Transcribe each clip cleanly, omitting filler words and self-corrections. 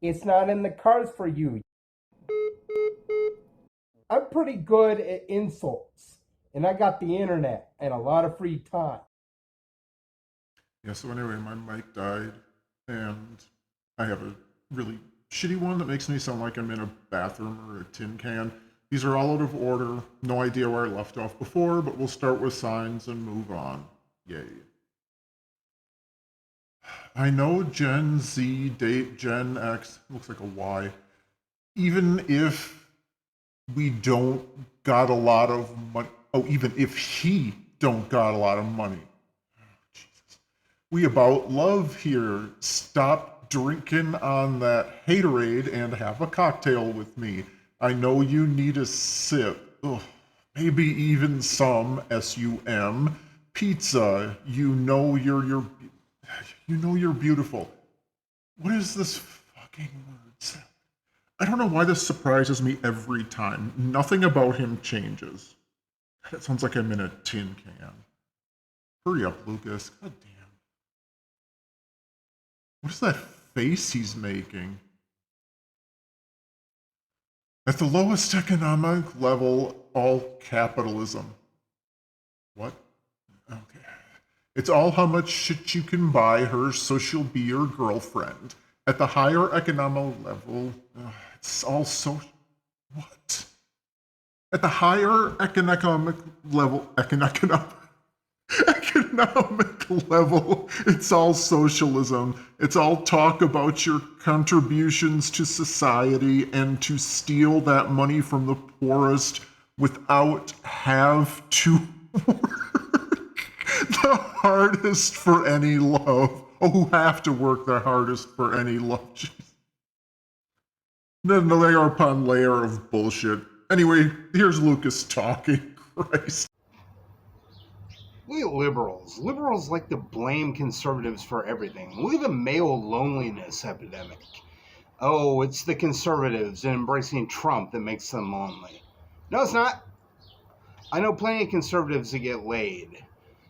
It's not in the cards for you. I'm pretty good at insults, and I got the internet and a lot of free time. Yeah, so anyway, my mic died, and I have a really shitty one that makes me sound like I'm in a bathroom or a tin can. These are all out of order. No idea where I left off before, but we'll start with signs and move on. Yay. I know Gen Z, date Gen X, looks like a Y. Even if we don't got a lot of money, oh, even if he don't got a lot of money. We about love here. Stop drinking on that haterade and have a cocktail with me. I know you need a sip. Ugh, maybe even some SUM pizza. You know you're beautiful. What is this fucking word? I don't know why this surprises me every time. Nothing about him changes. It sounds like I'm in a tin can. Hurry up, Lucas. God damn. What is that face he's making? At the lowest economic level, all capitalism. What? Okay. It's all how much shit you can buy her so she'll be your girlfriend. At the higher economic level, it's all so. What? At the higher economic level, economic level, it's all socialism. It's all talk about your contributions to society and to steal that money from the poorest without have to work the hardest for any love. Oh, who have to work the hardest for any love. Jeez. Then layer upon layer of bullshit. Anyway, here's Lucas talking. Christ. Look at liberals. Liberals like to blame conservatives for everything. Look at the male loneliness epidemic. Oh, it's the conservatives and embracing Trump that makes them lonely. No, it's not. I know plenty of conservatives that get laid.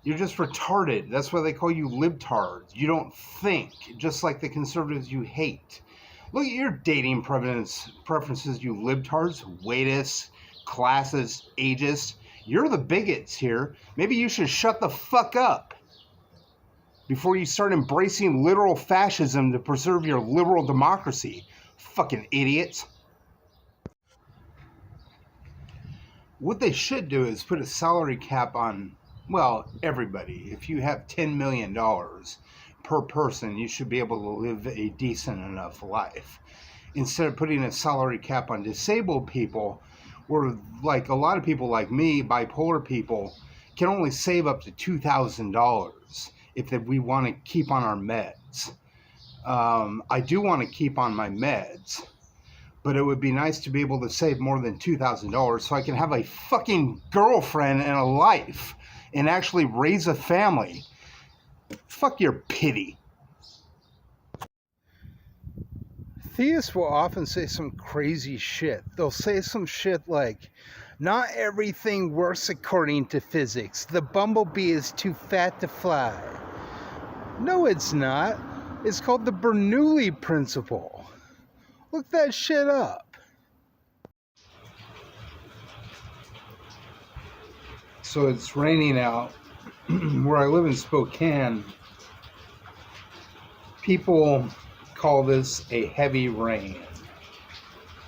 You're just retarded. That's why they call you libtards. You don't think, just like the conservatives you hate. Look at your dating preferences, you libtards, waitists, classists, ageist. You're the bigots here. Maybe you should shut the fuck up before you start embracing literal fascism to preserve your liberal democracy. Fucking idiots. What they should do is put a salary cap on, well, everybody. If you have $10 million per person, you should be able to live a decent enough life. Instead of putting a salary cap on disabled people, where like a lot of people like me, bipolar people, can only save up to $2,000 if we want to keep on our meds. I do want to keep on my meds, but it would be nice to be able to save more than $2,000 so I can have a fucking girlfriend and a life and actually raise a family. Fuck your pity. Theists will often say some crazy shit. They'll say some shit like, not everything works according to physics. The bumblebee is too fat to fly. No, it's not. It's called the Bernoulli principle. Look that shit up. So it's raining out. Where I live in Spokane, people call this a heavy rain.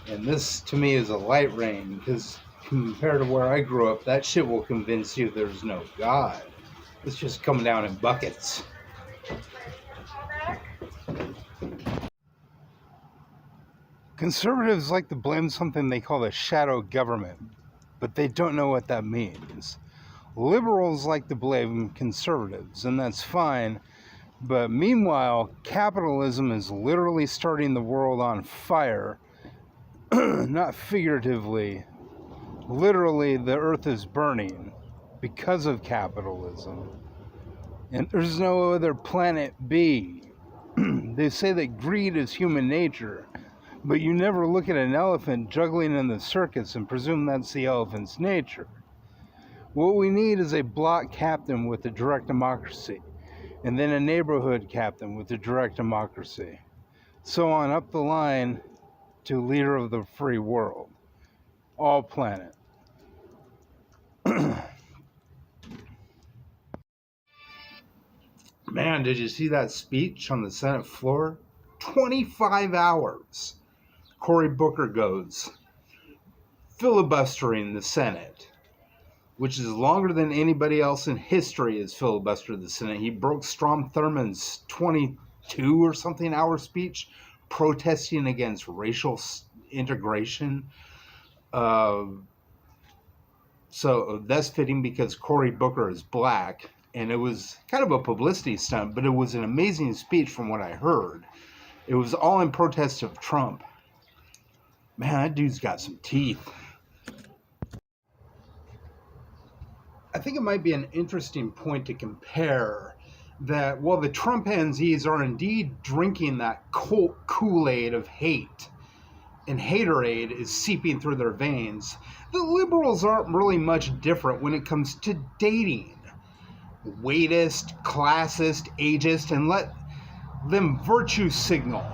And this to me is a light rain, because compared to where I grew up, that shit will convince you there's no God. It's just coming down in buckets. Conservatives like to blame something they call the shadow government, but they don't know what that means. Liberals like to blame conservatives, and that's fine. But meanwhile, capitalism is literally starting the world on fire. Not figuratively. Literally, the earth is burning because of capitalism. And there's no other planet B. They say that greed is human nature, but you never look at an elephant juggling in the circus and presume that's the elephant's nature. What we need is a block captain with a direct democracy, and then a neighborhood captain with a direct democracy. So on up the line to leader of the free world, all planet. Man, did you see that speech on the Senate floor? 25 hours. Cory Booker goes, filibustering the Senate, which is longer than anybody else in history has filibustered the Senate. He broke Strom Thurmond's 22 or something hour speech protesting against racial integration. So that's fitting because Cory Booker is black, and it was kind of a publicity stunt, but it was an amazing speech from what I heard. It was all in protest of Trump. Man, that dude's got some teeth. I think it might be an interesting point to compare that while the Trumpanzees are indeed drinking that Kool-Aid of hate, and haterade is seeping through their veins, the liberals aren't really much different when it comes to dating. Waitist, classist, ageist, and let them virtue signal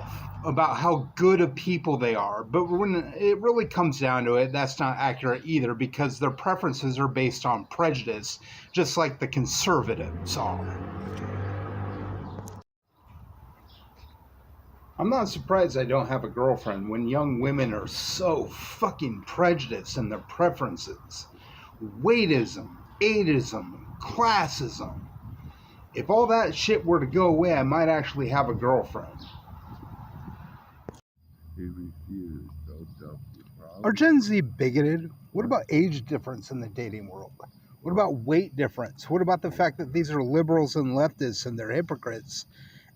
about how good of people they are. But when it really comes down to it, that's not accurate either, because their preferences are based on prejudice, just like the conservatives are. I'm not surprised I don't have a girlfriend when young women are so fucking prejudiced in their preferences. Weightism, ageism, classism. If all that shit were to go away, I might actually have a girlfriend. Are Gen Z bigoted? What about age difference in the dating world? What about weight difference? What about the fact that these are liberals and leftists and they're hypocrites?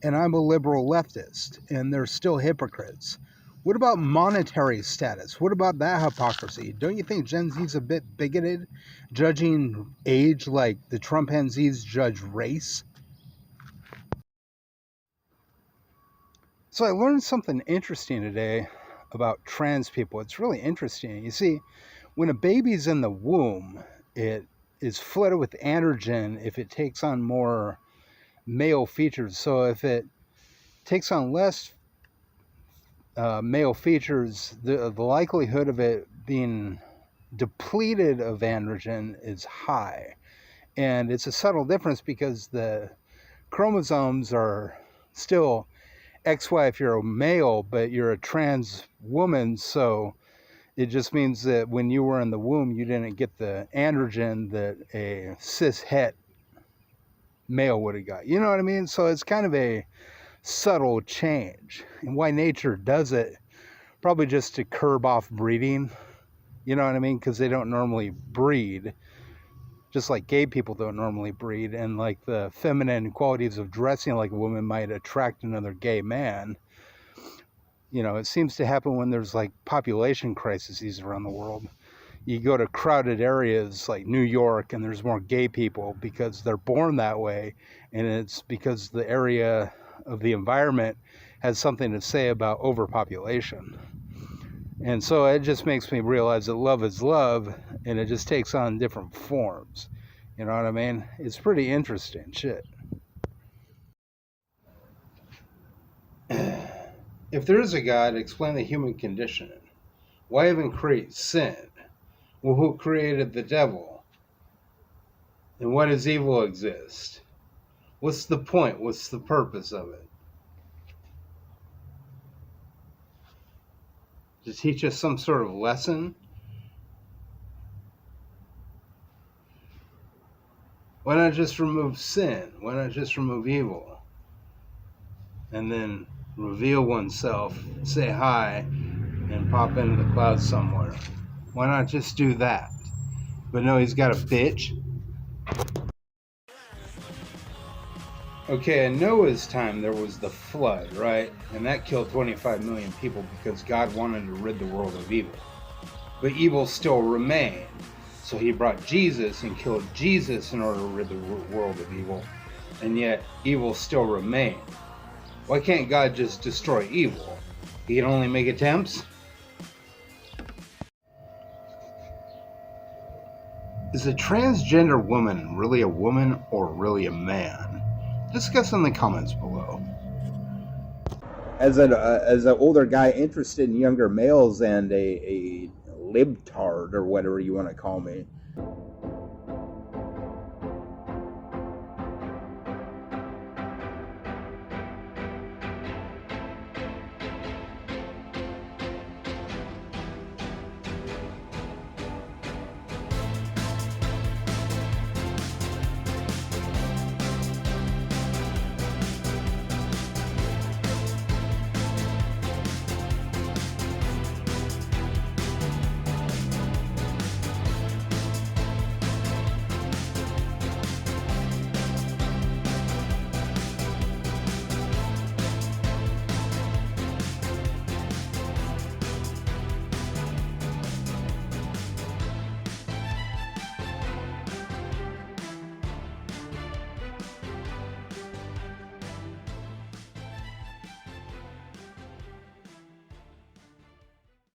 And I'm a liberal leftist and they're still hypocrites. What about monetary status? What about that hypocrisy? Don't you think Gen Z's a bit bigoted, judging age like the Trumpanzees judge race? So I learned something interesting today about trans people. It's really interesting. You see, when a baby's in the womb, it is flooded with androgen if it takes on more male features. So if it takes on less male features, the likelihood of it being depleted of androgen is high. And it's a subtle difference because the chromosomes are still XY if you're a male, but you're a trans woman, so it just means that when you were in the womb, you didn't get the androgen that a cis-het male would have got. You know what I mean? So it's kind of a subtle change. And why nature does it, probably just to curb off breeding. You know what I mean? Because they don't normally breed. Just like gay people don't normally breed, and like the feminine qualities of dressing like a woman might attract another gay man. You know, it seems to happen when there's like population crises around the world. You go to crowded areas like New York and there's more gay people because they're born that way, and it's because the area of the environment has something to say about overpopulation. And so it just makes me realize that love is love, and it just takes on different forms. You know what I mean? It's pretty interesting shit. If there is a God, explain the human condition. Why even create sin? Well, who created the devil? And why does evil exist? What's the point? What's the purpose of it? To teach us some sort of lesson? Why not just remove sin? Why not just remove evil? And then reveal oneself, say hi, and pop into the clouds somewhere. Why not just do that? But no, he's got a bitch. Okay, in Noah's time, there was the flood, right? And that killed 25 million people because God wanted to rid the world of evil. But evil still remained. So he brought Jesus and killed Jesus in order to rid the world of evil. And yet, evil still remained. Why can't God just destroy evil? He can only make attempts? Is a transgender woman really a woman or really a man? Discuss in the comments below. as an older guy interested in younger males and a libtard or whatever you want to call me,